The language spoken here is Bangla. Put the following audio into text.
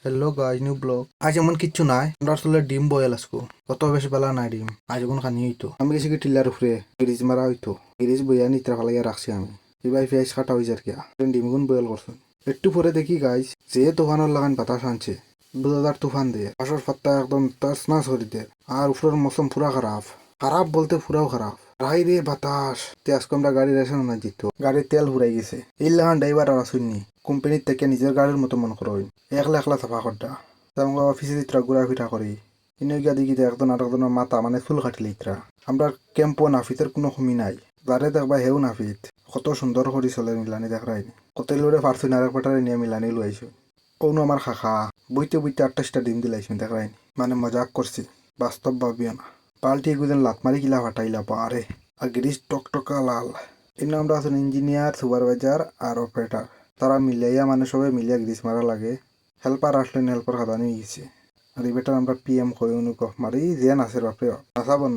Hello guys new blog. আজ এমন কিচ্ছু নাই, আমরা আসলে ডিম বয়েল আজকো কত বেশি বেলা নাই ডিম আজ কোন খানি হইতো। আমি গেছি কি টিল্লার উপরে গিরিজ মারা হইতো, গিরিজ বইয়া নিত্রা ফালাইয়া রাখছি আমি এবার পেঁয়াজ কাটা হয়ে যার কিয়া ডিম গুন বয়েল করছেন। একটু পরে দেখি গাইজ যে তুফানের লাগান বাতাস আনছে, বুঝাদার তুফান দিয়ে পাশের পাত্তা একদম তাস নাচ করে দেয়। আর উপরের মৌসুম পুরা খারাপ, খারাপ বলতে পুরাও খারাপ। রাই রে বাতাস তে আজকে আমরা গাড়ির এসে না জিত, গাড়ির তেল ফুরাই গেছে। এই লাগান ড্রাইভার আর আসুননি, কোম্পানির থেকে নিজের গাড়ির মতো মনে করো একলা একলা চাফা করটা। আমরা অফিসে ইতরা ঘুরা ফিরা করি, ইনে গিয়া দেখি একজন আরেকজনের মাথা মানে চুল কাটিলে ইতরা। আমরা ক্যাম্পও নাফিতের কোনো কমি নাই, যারে দেখবা হেও নাফিত কত সুন্দর করে চলে মিলানি দেখরাই কত লোরে পারছুন আরেক পাটারে নিয়ে মিলানি লইছো। কোনো আমার খাখা বইতে বইতে 28টা ডিম দিলাইছেন দেখরাই, মানে মজাক করছি, বাস্তব ভাবিও না। পাল্টি এগুজন লাত মারি কিলা ফাটাইলা পারে। আর গিরিশ টকটকা লাল। এর আমরা আছেন ইঞ্জিনিয়ার, সুপারভাইজার আর অপারেটার, তারা মিলাইয়া মানে সবাই মিলিয়া গ্রিস মারা লাগে। হেল্পার আসলেন, হেল্পার খাদানি গেছে। আর এই বেটার আমরা পিএম কই অনুকফ মারি জেন আছে বাপরে নাসাবন।